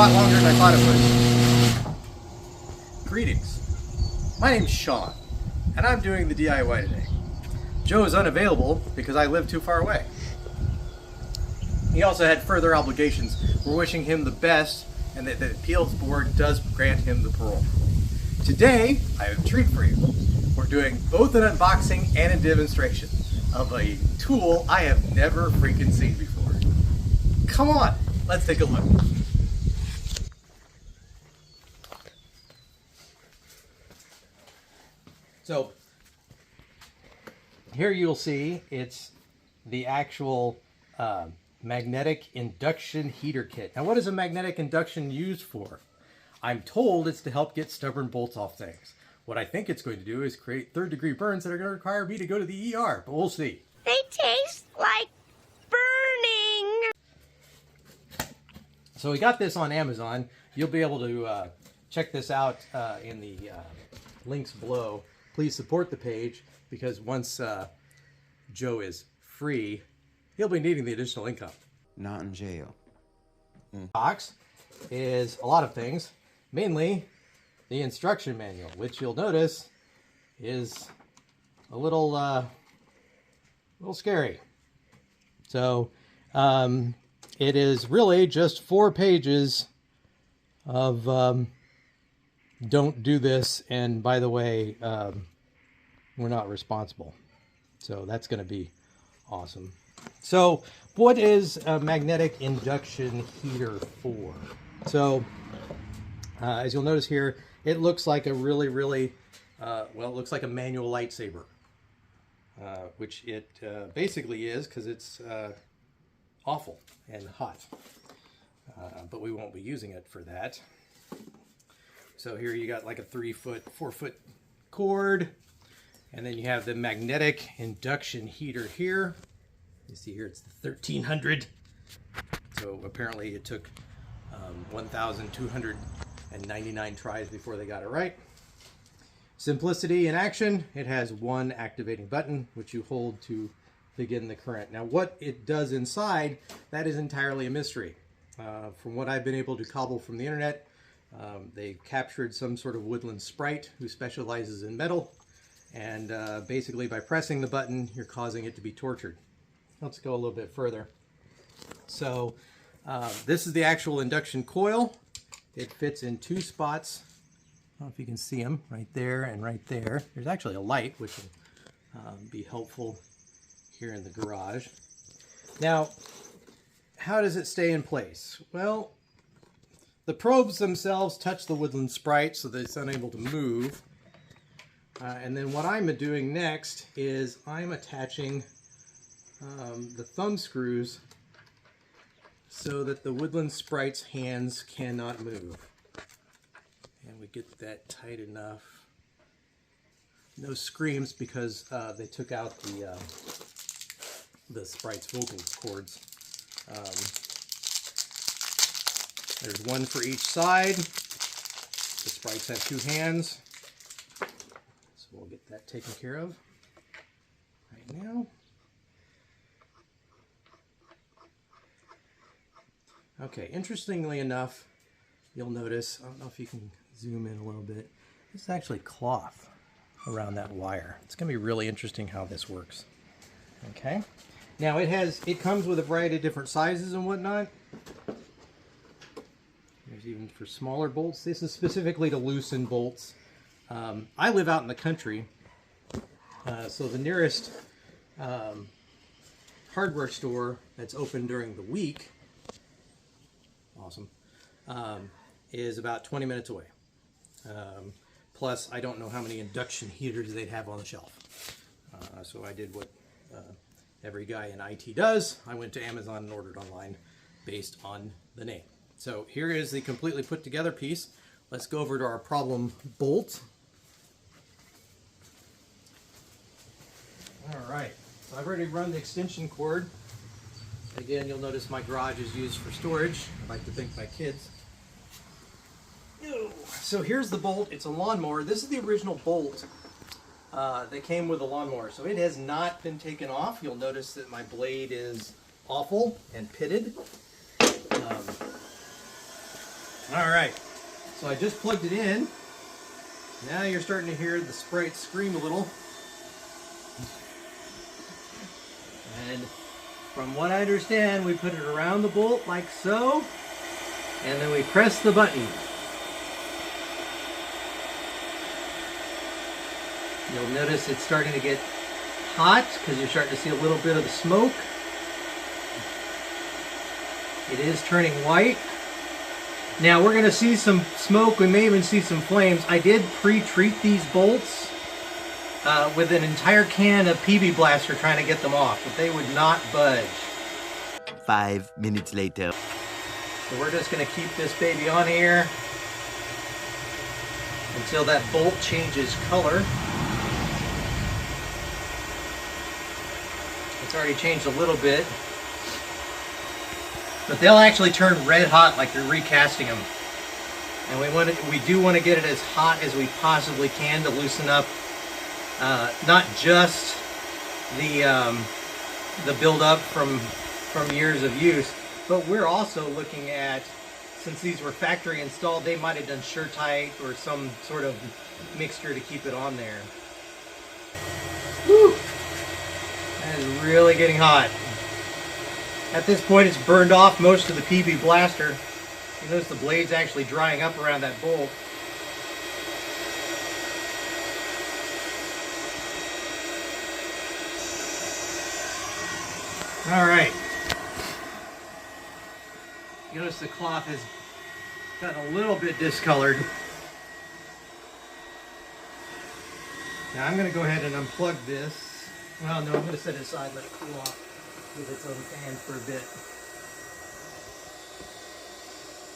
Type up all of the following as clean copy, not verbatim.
lot longer than I thought it would. Greetings. My name's Sean, and I'm doing the DIY today. Joe is unavailable because I live too far away. He also had further obligations. We're wishing him the best, and that the appeals board does grant him the parole. Today, I have a treat for you. We're doing both an unboxing and a demonstration of a tool I have never freaking seen before. Come on, let's take a look. So, here you'll see it's the actual magnetic induction heater kit. Now, what is a magnetic induction used for? I'm told it's to help get stubborn bolts off things. What I think it's going to do is create third-degree burns that are going to require me to go to the ER, but we'll see. They taste like burning. So we got this on Amazon. You'll be able to check this out in the links below. Please support the page because once Joe is free, he'll be needing the additional income. Not in jail. Box is a lot of things, mainly the instruction manual, which you'll notice is a little scary. So it is really just 4 pages of don't do this, and by the way, we're not responsible. So that's going to be awesome. So what is a magnetic induction heater for? So as you'll notice here, it looks like a really, well, it looks like a manual lightsaber, which it basically is because it's awful and hot. But we won't be using it for that. So here you got like a 4-foot cord, and then you have the magnetic induction heater here. You see here it's the 1300. So apparently it took 1,299 tries before they got it right. Simplicity in action. It has one activating button, which you hold to begin the current. Now what it does inside, that is entirely a mystery. From what I've been able to cobble from the internet, they captured some sort of woodland sprite who specializes in metal, and basically by pressing the button, you're causing it to be tortured. Let's go a little bit further. So this is the actual induction coil. It fits in 2 spots. I don't know if you can see them right there and right there. There's actually a light, which will be helpful here in the garage. Now, how does it stay in place? Well, the probes themselves touch the woodland sprite so that it's unable to move. And then what I'm doing next is I'm attaching the thumb screws so that the woodland sprite's hands cannot move. And we get that tight enough. No screams because they took out the sprite's vocal cords. There's one for each side. The sprites have 2 hands. So we'll get that taken care of right now. Okay, interestingly enough, you'll notice, I don't know if you can zoom in a little bit, this is actually cloth around that wire. It's going to be really interesting how this works. Okay, now it comes with a variety of different sizes and whatnot. There's even for smaller bolts. This is specifically to loosen bolts. I live out in the country, so the nearest hardware store that's open during the week, awesome, is about 20 minutes away. Plus, I don't know how many induction heaters they'd have on the shelf. So I did what every guy in IT does. I went to Amazon and ordered online based on the name. So here is the completely put together piece. Let's go over to our problem bolt. All right, so I've already run the extension cord. Again, you'll notice my garage is used for storage. I like to thank my kids. So here's the bolt. It's a lawnmower. This is the original bolt that came with the lawnmower. So it has not been taken off. You'll notice that my blade is awful and pitted. All right, so I just plugged it in. Now you're starting to hear the sprite scream a little. And from what I understand, we put it around the bolt like so, and then we press the button. You'll notice it's starting to get hot because you're starting to see a little bit of the smoke. It is turning white. Now we're going to see some smoke. We may even see some flames. I did pre-treat these bolts with an entire can of PB Blaster trying to get them off, but they would not budge. 5 minutes later. So we're just going to keep this baby on here until that bolt changes color. It's already changed a little bit. But they'll actually turn red hot like you're recasting them. And we do want to get it as hot as we possibly can to loosen up not just the buildup from years of use, but we're also looking at, since these were factory installed, they might have done Sure-Tight or some sort of mixture to keep it on there. Whew. That is really getting hot. At this point, it's burned off most of the PB Blaster. You notice the blade's actually drying up around that bolt. All right. You notice the cloth has gotten a little bit discolored. Now I'm going to go ahead and unplug this. Well, no, I'm going to set it aside, let it cool off with its own fan for a bit.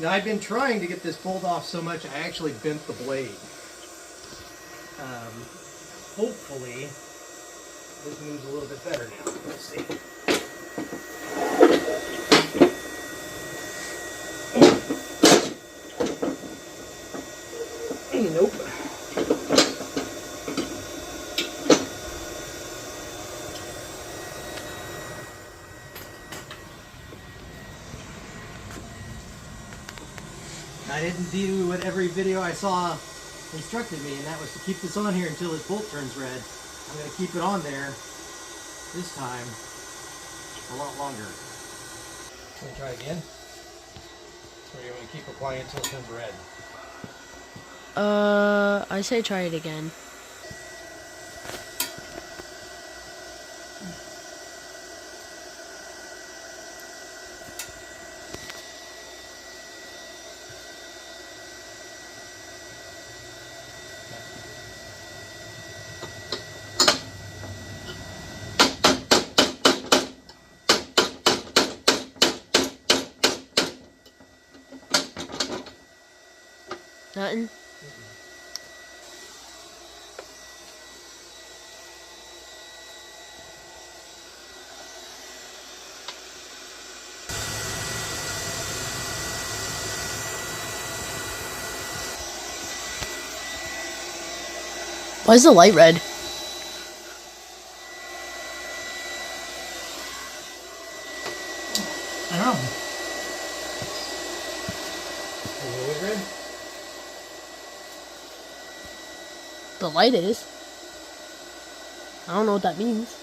Now I've been trying to get this bolt off so much I actually bent the blade. Hopefully this moves a little bit better now. Let's see. Nope. I didn't do what every video I saw instructed me, and that was to keep this on here until this bolt turns red. I'm going to keep it on there this time a lot longer. Can we try again? Or you want to keep applying it until it turns red? I say try it again. Nothing? Why is the light red? I don't know. Is it always red? The light is. I don't know what that means.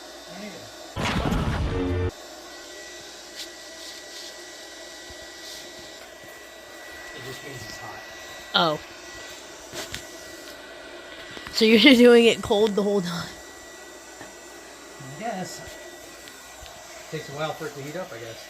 It just means it's hot. Oh. So you're doing it cold the whole time? I guess. Takes a while for it to heat up, I guess.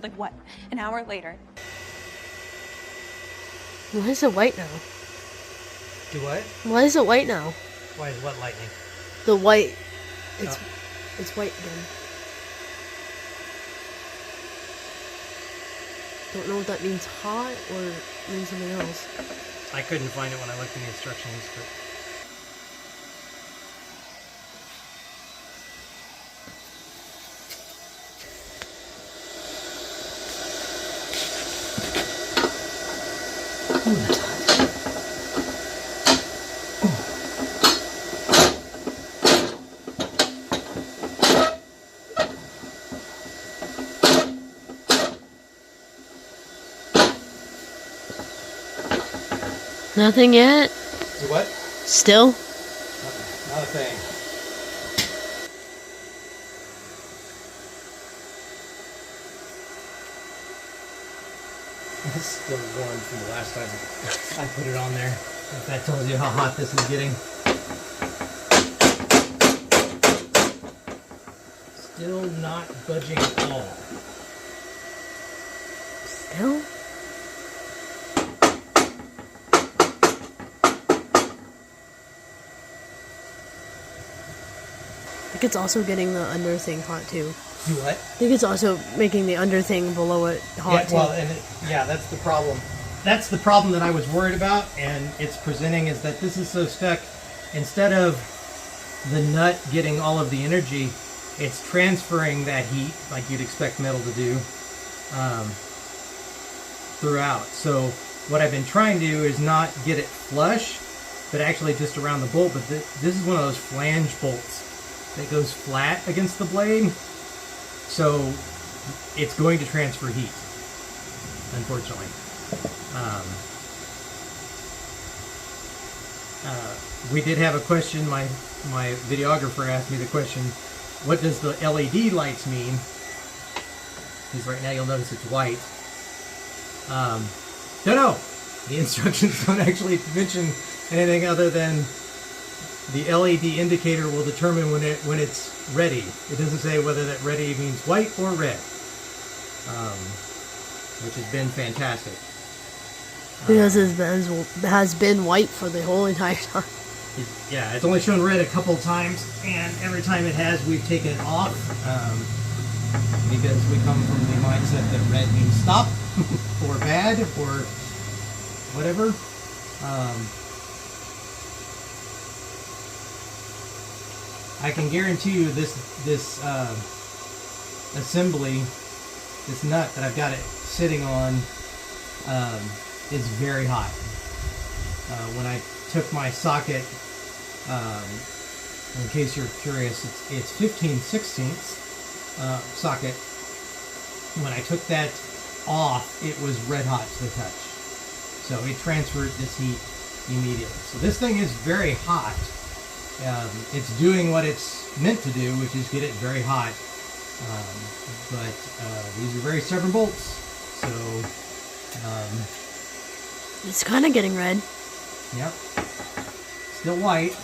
Like what? An hour later. Why is it white now? Do what? Why is it white now? Why is what lightning? The white. It's white again. Don't know if that means hot or means something else. I couldn't find it when I looked in the instructions, but Nothing yet? Do what? Still? Not a thing. It's still warm from the last time I put it on there. If that tells you how hot this is getting. Still not budging at all. Still? I think it's also getting the under thing hot too. Do what? I think it's also making the under thing below it hot too. Well, yeah, that's the problem. That's the problem that I was worried about, and it's presenting is that this is so stuck. Instead of the nut getting all of the energy, it's transferring that heat like you'd expect metal to do throughout. So what I've been trying to do is not get it flush, but actually just around the bolt. But this is one of those flange bolts that goes flat against the blade. So it's going to transfer heat, unfortunately. We did have a question. My videographer asked me the question, what does the LED lights mean? Because right now you'll notice it's white. Don't know. The instructions don't actually mention anything other than the LED indicator will determine when it's ready. It doesn't say whether that ready means white or red, which has been fantastic. Because it has been white for the whole entire time. Yeah, it's only shown red a couple times, and every time it has, we've taken it off because we come from the mindset that red means stop or bad or whatever. I can guarantee you this assembly, this nut that I've got it sitting on, is very hot. When I took my socket, in case you're curious, it's 15/16 socket. When I took that off, it was red hot to the touch. So it transferred this heat immediately. So this thing is very hot. It's doing what it's meant to do, which is get it very hot. But these are very stubborn bolts, so it's kind of getting red. Yep. Still white.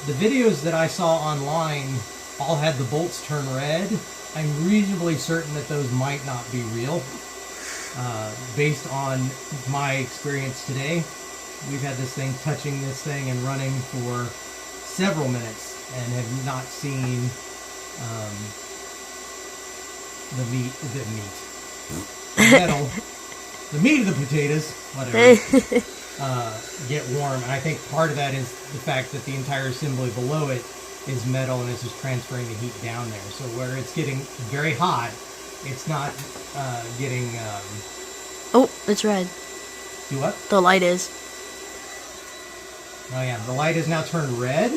The videos that I saw online all had the bolts turn red. I'm reasonably certain that those might not be real. Based on my experience today, we've had this thing touching this thing and running for several minutes and have not seen the metal, the meat of the potatoes, whatever, get warm. And I think part of that is the fact that the entire assembly below it is metal and it's just transferring the heat down there. So where it's getting very hot, it's not getting... Oh, it's red. Do what? The light is. Oh yeah, the light is now turned red.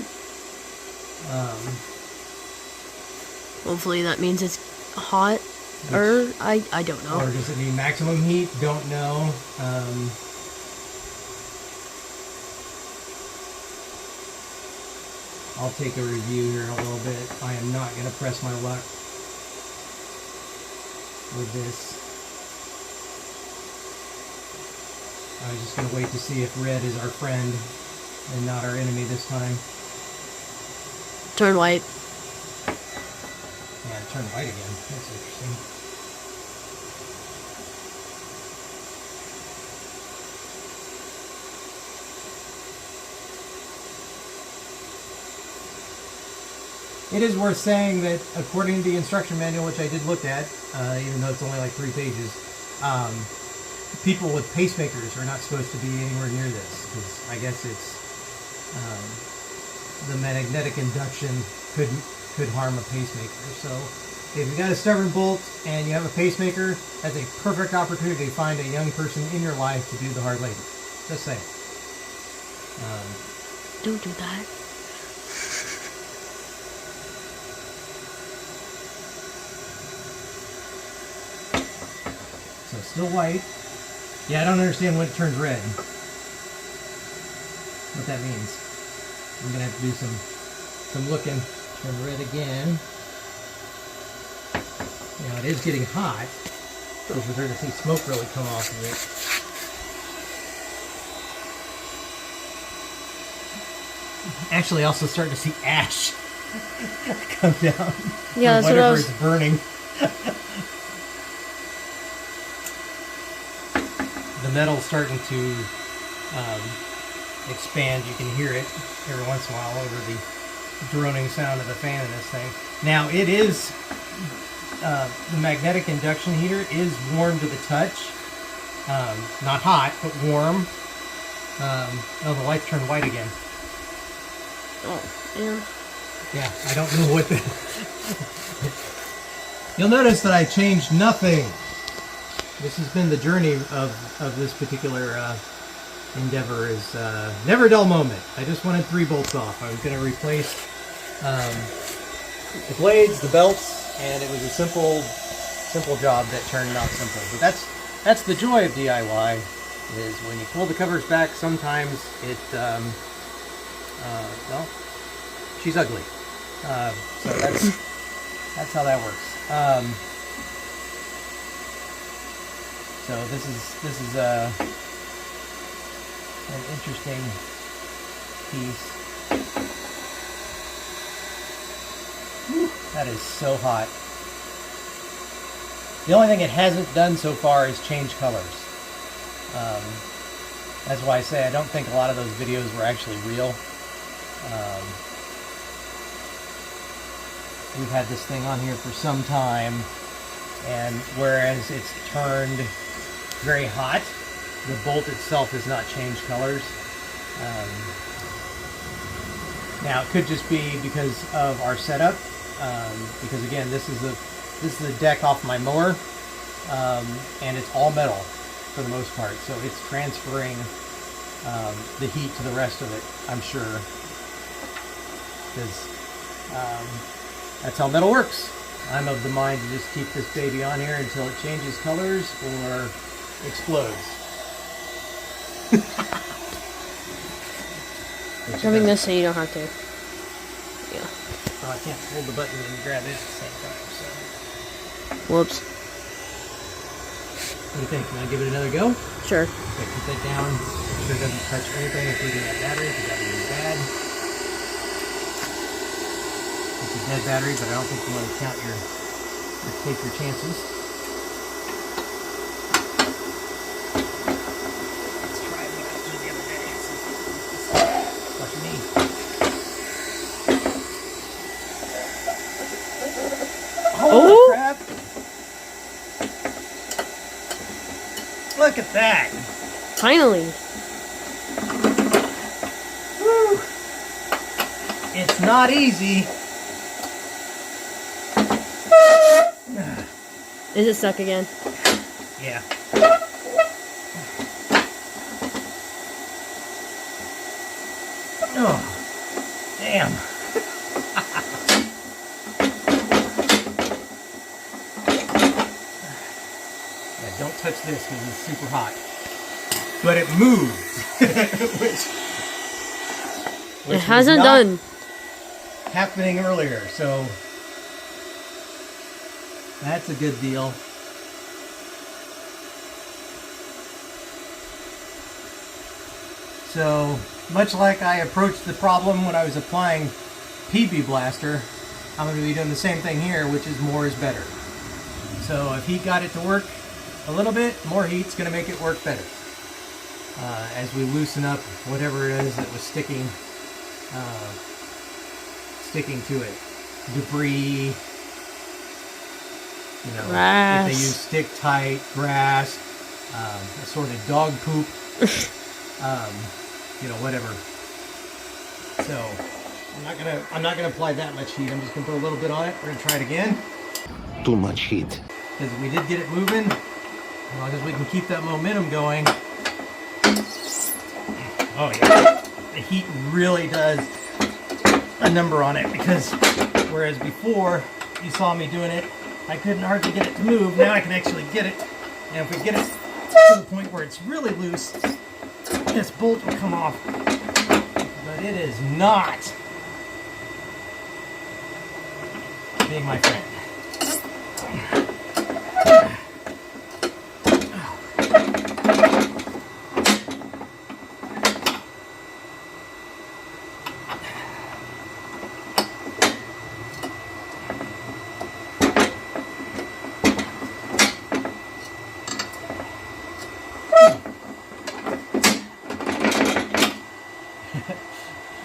Hopefully that means it's hot. I don't know. Or does it mean maximum heat? Don't know. I'll take a review here in a little bit. I am not going to press my luck with this. I was just going to wait to see if red is our friend and not our enemy this time. Turn white. Yeah, turn white again. That's interesting. It is worth saying that according to the instruction manual, which I did look at, even though it's only like 3 pages, people with pacemakers are not supposed to be anywhere near this, because I guess it's the magnetic induction could harm a pacemaker. So If you've got a stubborn bolt and you have a pacemaker, that's a perfect opportunity to find a young person in your life to do the hard labor. Just saying. Don't do that. So still white. Yeah, I don't understand when it turns red. What that means. I'm gonna have to do some looking. Turn red again. Now it is getting hot. So we're starting to see smoke really come off of it. Actually, also starting to see ash come down. Yeah, that's what I whatever was... it's burning. The metal's starting to expand. You can hear it every once in a while over the droning sound of the fan in this thing. Now it is the magnetic induction heater is warm to the touch. Not hot, but warm. Oh, the lights turned white again. Oh, yeah. Yeah, I don't know what the... You'll notice that I changed nothing. This has been the journey of this particular endeavor. Is never a dull moment. I just wanted 3 bolts off. I was going to replace the blades, the belts, and it was a simple job that turned out simple. But that's the joy of DIY, is when you pull the covers back, sometimes it, well, she's ugly. So that's how that works. So this is an interesting piece. Whew, that is so hot. The only thing it hasn't done so far is change colors. That's why I say I don't think a lot of those videos were actually real. We've had this thing on here for some time, and whereas it's turned very hot, the bolt itself has not changed colors. Now it could just be because of our setup, because again this is the deck off my mower, and it's all metal for the most part, so it's transferring the heat to the rest of it, I'm sure, because that's how metal works. I'm of the mind to just keep this baby on here until it changes colors or explodes. Grabbing this so you don't have to. Yeah. Oh, I can't hold the button and grab it at the same time, so. Whoops. What do you think? Can I give it another go? Sure. Okay, put that down. Make sure it doesn't touch anything, including that battery, because that would be bad. It's a dead battery, but I don't think you want to count or take your chances. Let's try what I did the other day. Lucky me. Holy crap! Look at that! Finally. Woo. It's not easy. Is it stuck again? Yeah. Oh, damn. Yeah, don't touch this because it's super hot. But it moved. which It hasn't was not done. happening earlier, so that's a good deal. So, much like I approached the problem when I was applying PB Blaster, I'm going to be doing the same thing here, which is more is better. So if heat got it to work a little bit, more heat's going to make it work better. As we loosen up whatever it is that was sticking to it. Debris, you know, Grass. if they use stick tight, grass, assorted dog poop, you know, whatever. So I'm not gonna apply that much heat. I'm just gonna put a little bit on it. We're gonna try it again. Too much heat. Because we did get it moving. As long as we can keep that momentum going. Oh yeah, the heat really does a number on it, because whereas before you saw me doing it, I couldn't hardly get it to move. Now I can actually get it, and if we get it to the point where it's really loose, this bolt will come off. But it is not being my friend.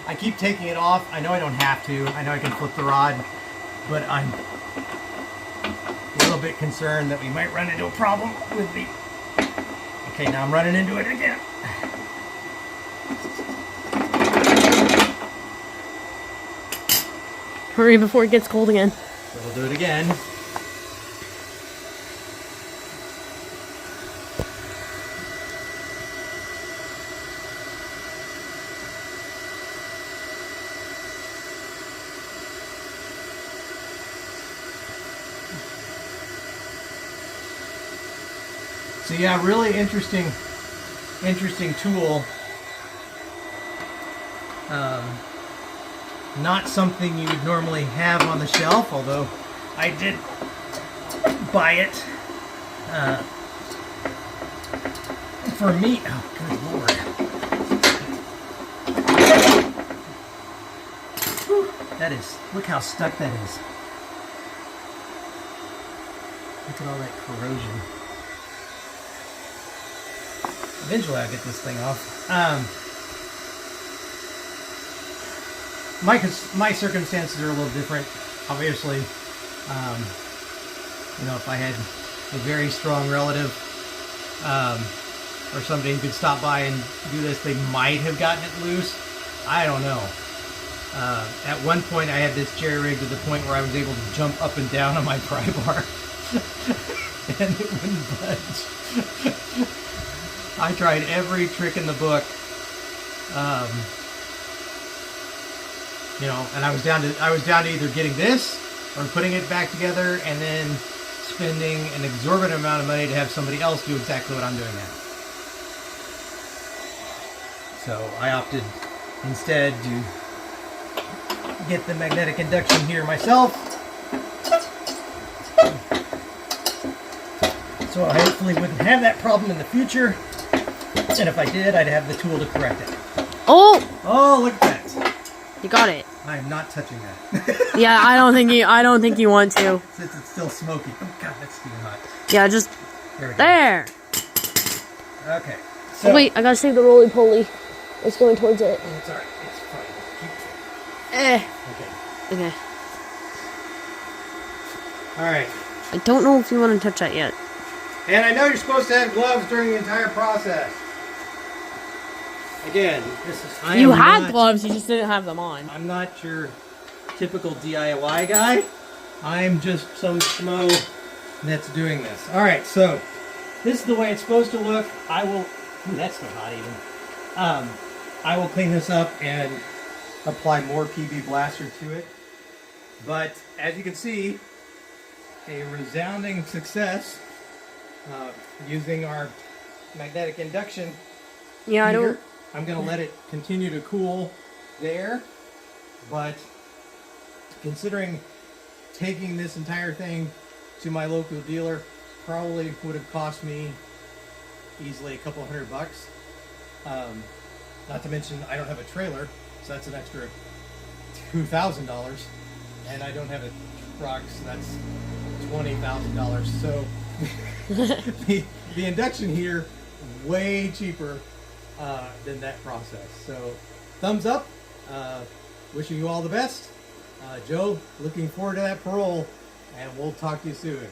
I keep taking it off. I know I don't have to. I know I can flip the rod, but I'm a little bit concerned that we might run into a problem with the... Okay, now I'm running into it again. Hurry before it gets cold again. So we'll do it again. So yeah, really interesting tool. Not something you would normally have on the shelf, although I did buy it for me. Oh, good lord! Whew, that is. Look how stuck that is. Look at all that corrosion. Eventually I'll get this thing off. My circumstances are a little different. Obviously, you know, if I had a very strong relative or somebody who could stop by and do this, they might have gotten it loose. I don't know. At one point I had this jerry rigged to the point where I was able to jump up and down on my pry bar and it wouldn't budge. I tried every trick in the book, you know, and I was down to either getting this or putting it back together and then spending an exorbitant amount of money to have somebody else do exactly what I'm doing now. So I opted instead to get the magnetic induction here myself. So I hopefully wouldn't have that problem in the future. And if I did, I'd have the tool to correct it. Oh! Oh, look at that. You got it. I am not touching that. Yeah, I don't think you want to. Since it's still smoky. Oh god, that's steaming hot. Yeah, just There we go. there. Okay. So, Oh, wait, I gotta save the roly poly. It's going towards it. Oh, it's alright. It's fine. Okay. Okay. Alright. I don't know if you want to touch that yet. And I know you're supposed to have gloves during the entire process. Again, You had gloves, you just didn't have them on. I'm not your typical DIY guy. I'm just some schmo that's doing this. Alright, so this is the way it's supposed to look. I will... Ooh, that's not hot even. I will clean this up and apply more PB Blaster to it. But as you can see, a resounding success using our magnetic induction Yeah, heater. I don't... I'm going to let it continue to cool there, but considering taking this entire thing to my local dealer probably would have cost me easily a couple $100. Not to mention I don't have a trailer, so that's an extra $2,000, and I don't have a truck, so that's $20,000. So the induction heater way cheaper than that process. So thumbs up. Wishing you all the best. Joe, looking forward to that parole, and we'll talk to you soon.